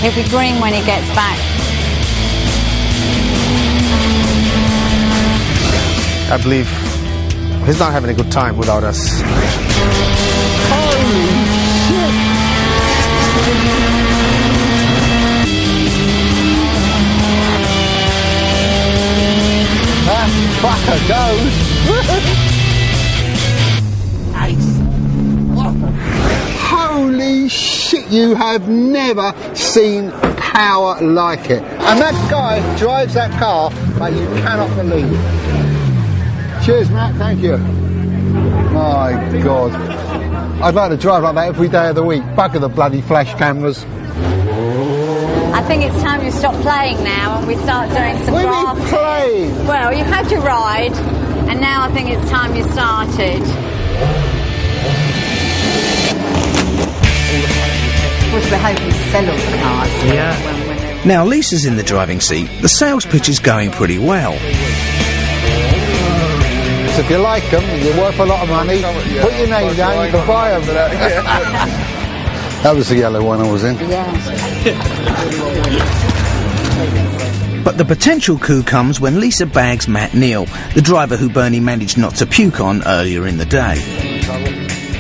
He'll be green when he gets back. I believe he's not having a good time without us. Holy shit! That fucker goes! Nice! Holy shit, you have never seen power like it. And that guy drives that car like you cannot believe it. Cheers, Matt, thank you. My God. I'd like to drive like that every day of the week. Bugger the bloody flash cameras. I think it's time you stop playing now and we start doing some grafting. What are you playing? Well, you've had your ride, and now I think it's time you started. Of course, we're hoping to sell all the cars. Yeah. Now, Lisa's in the driving seat. The sales pitch is going pretty well. So if you like them, you're worth a lot of money, put your name down, you can buy them. That was the yellow one I was in. Yeah. But the potential coup comes when Lisa bags Matt Neal, the driver who Bernie managed not to puke on earlier in the day.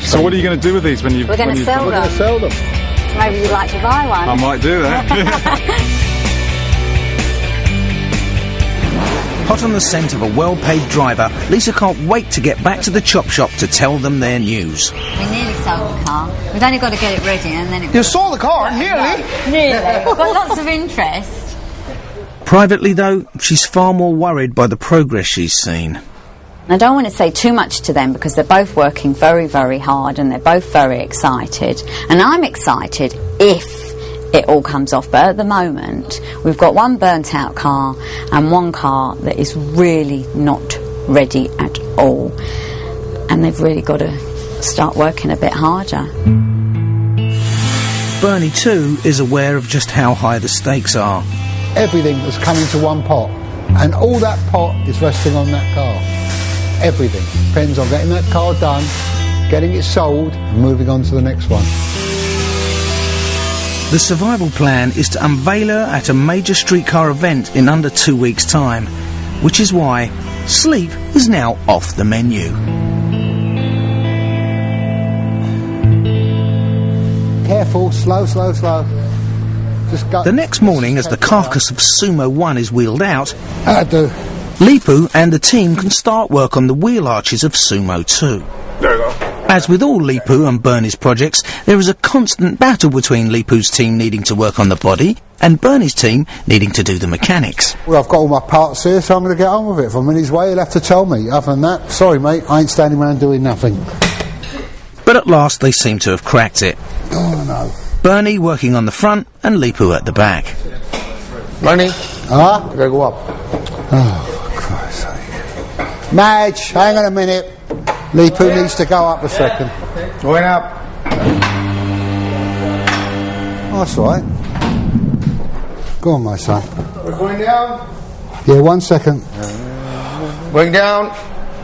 So what are you going to do with these when you... We're going to sell them. We're going to sell them. So maybe you'd like to buy one. I might do that. Hot on the scent of a well-paid driver, Lisa can't wait to get back to the chop shop to tell them their news. We nearly sold the car. We've only got to get it ready and then it... You sold the car, nearly? Nearly. We've got lots of interest. Privately, though, she's far more worried by the progress she's seen. I don't want to say too much to them because they're both working very, very hard and they're both very excited. And I'm excited if it all comes off, but at the moment we've got one burnt out car and one car that is really not ready at all, and they've really got to start working a bit harder. Bernie too is aware of just how high the stakes are. Everything has come into one pot, and all that pot is resting on that car. Everything depends on getting that car done, getting it sold, and moving on to the next one. The survival plan is to unveil her at a major streetcar event in under 2 weeks' time, which is why sleep is now off the menu. Careful, slow, slow, slow. Just go. The next morning, as the carcass of Sumo 1 is wheeled out, That'll do. Leepu and the team can start work on the wheel arches of Sumo 2. There you go. As with all Leepu and Bernie's projects, there is a constant battle between Leepu's team needing to work on the body and Bernie's team needing to do the mechanics. Well, I've got all my parts here, so I'm going to get on with it. If I'm in his way, he'll have to tell me. Other than that, sorry, mate, I ain't standing around doing nothing. But at last they seem to have cracked it. Oh, no. Bernie working on the front and Leepu at the back. Bernie, Huh? you gotta go up. Oh, for Christ's sake. Madge, hang on a minute. Leepu needs to go up a second. Going up. Oh, that's all right. Go on, my son. We're going down. Yeah, 1 second. Going down.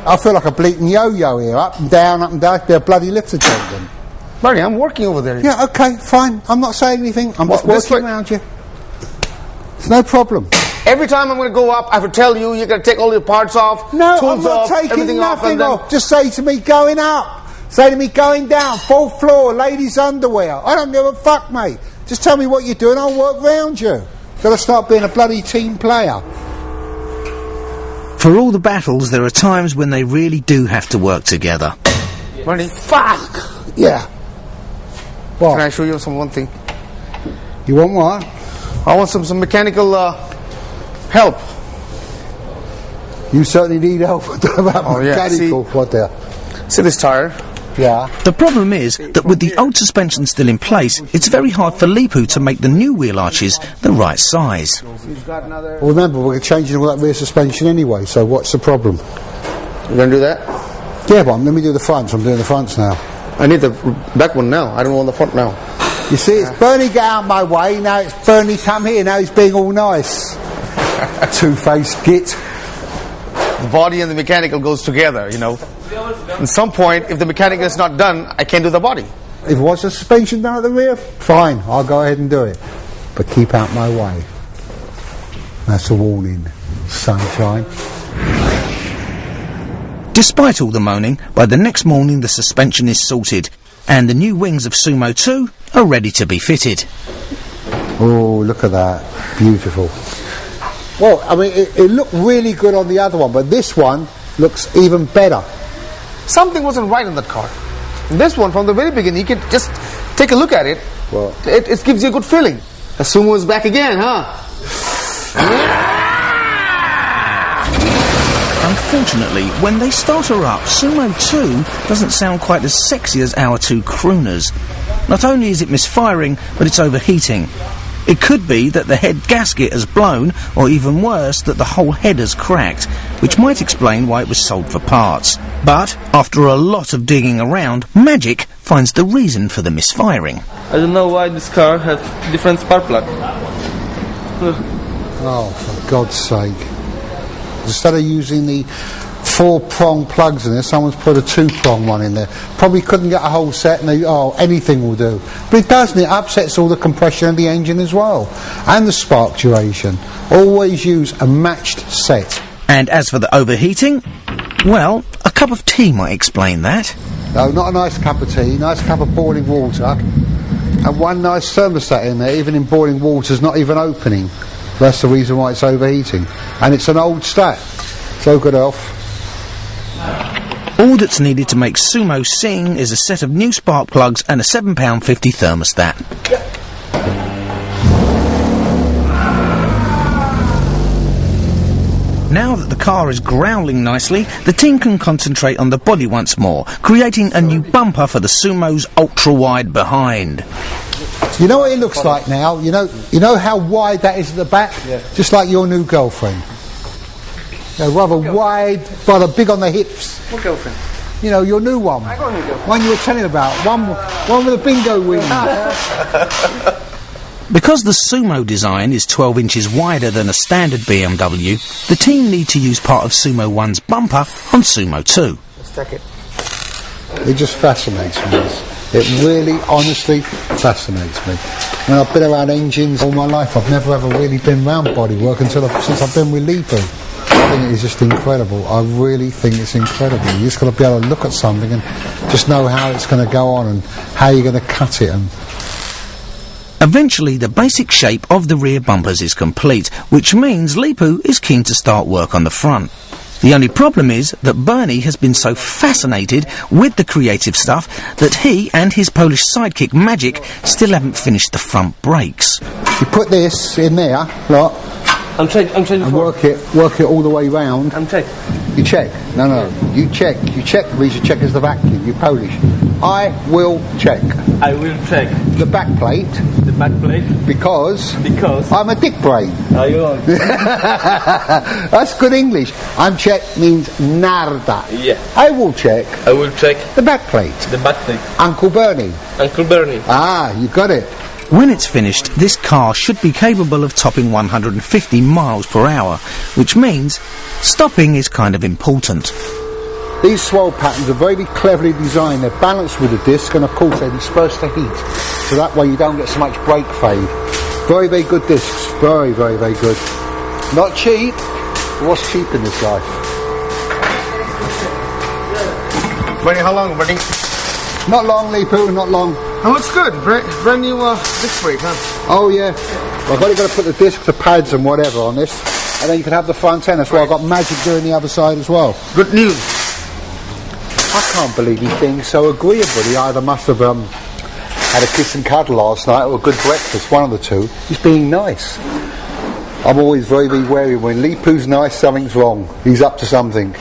I feel like a bleating yo-yo here. Up and down, up and down. It'd be a bloody lift attendant. Bernie, I'm working over there. Yeah, okay, fine. I'm not saying anything. I'm just this working way. around you. It's no problem. Every time I'm going to go up, I have to tell you, you're going to take all your parts off, No, I'm tools not off, taking everything off, nothing and then... off. Just say to me, going up. Say to me, going down. 4th floor, ladies' underwear. I don't give a fuck, mate. Just tell me what you're doing, I'll work round you. Got to start being a bloody team player. For all the battles, there are times when they really do have to work together. Bernie, Fuck! Yeah. What? can I show you one thing? You want what? I want some mechanical help. You certainly need help with that mechanical. See? What there? See this tire? Yeah. The problem is that with the old suspension still in place, it's very hard for Leepu to make the new wheel arches the right size. Well, remember, we're changing all that rear suspension anyway, so what's the problem? You going to do that? Yeah, but let me do the fronts. I'm doing the fronts now. I need the back one now. I don't want the front now. You see, it's Bernie get out my way, now it's Bernie come here, now he's being all nice. Two-faced git. The body and the mechanical goes together, you know. At some point, if the mechanical is not done, I can't do the body. If it was a suspension down at the rear, fine, I'll go ahead and do it. but keep out my way. That's a warning, sunshine. Despite all the moaning, by the next morning the suspension is sorted, and the new wings of Sumo 2 are ready to be fitted. Oh, look at that. Beautiful. Well, I mean, it looked really good on the other one, but this one looks even better. Something wasn't right in that car. This one, from the very beginning, you can just take a look at it. Well, It gives you a good feeling. The Sumo is back again, huh? Unfortunately, when they start her up, Sumo 2 doesn't sound quite as sexy as our two crooners. Not only is it misfiring, but it's overheating. It could be that the head gasket has blown, or even worse, that the whole head has cracked, which might explain why it was sold for parts. But, after a lot of digging around, Magic finds the reason for the misfiring. I don't know why this car has different spark plug. oh, for God's sake. Instead of using the 4-prong plugs in there, someone's put a 2-prong one in there. Probably couldn't get a whole set, and anything will do. But it doesn't. It upsets all the compression of the engine as well, and the spark duration. Always use a matched set. And as for the overheating, well, a cup of tea might explain that. No, not a nice cup of tea, nice cup of boiling water, and one nice thermostat in there, even in boiling water's not even opening. That's the reason why it's overheating. And it's an old stat. So good off. All that's needed to make Sumo sing is a set of new spark plugs and a £7.50 thermostat. Now that the car is growling nicely, the team can concentrate on the body once more, creating a new bumper for the Sumo's ultra-wide behind. You know what it looks like now? You know how wide that is at the back? Yeah. Just like your new girlfriend. Rather wide, rather big on the hips. What girlfriend? You know, your new one. I got a new girlfriend. One you were telling about. One with a bingo wing. Because the Sumo design is 12 inches wider than a standard BMW, the team need to use part of Sumo 1's bumper on Sumo 2. Let's check it. It just fascinates me. This. It really, honestly fascinates me. I mean, I've been around engines all my life. I've never ever really been around bodywork since I've been with Leepu. I think it's just incredible. I really think it's incredible. You just got to be able to look at something and just know how it's going to go on and how you're going to cut it. And eventually, the basic shape of the rear bumpers is complete, which means Leepu is keen to start work on the front. The only problem is that Bernie has been so fascinated with the creative stuff that he and his Polish sidekick Magic still haven't finished the front brakes. you put this in there, look. I'm checking and work it all the way round. I'm check. You check. No. You check. The reason you check is the vacuum. You're Polish. I will check. I will check. The back plate. The back plate? Because I'm a dick brain. Are you on? That's good English. I'm check means narda. Yeah. I will check. I will check. The back plate. The back plate. Uncle Bernie. Uncle Bernie. Ah, you got it. When it's finished, this car should be capable of topping 150 miles per hour, which means stopping is kind of important. These swirl patterns are very cleverly designed. They're balanced with the disc, and of course they disperse the heat, so that way you don't get so much brake fade. Very, very good discs. Very, very, very good. Not cheap. What's cheap in this life? Bernie, how long, Bernie? Not long, Leepu, not long. Oh, looks good. Brand new disc brake, huh? Oh yeah. Well, I've only got to put the discs, the pads and whatever on this, and then you can have the front end as well. I've got Magic doing the other side as well. Good news. I can't believe he's being so agreeable. He either must have had a kiss and cuddle last night or a good breakfast, one of the two. He's being nice. I'm always very, very wary. When Leepu's nice, something's wrong. He's up to something.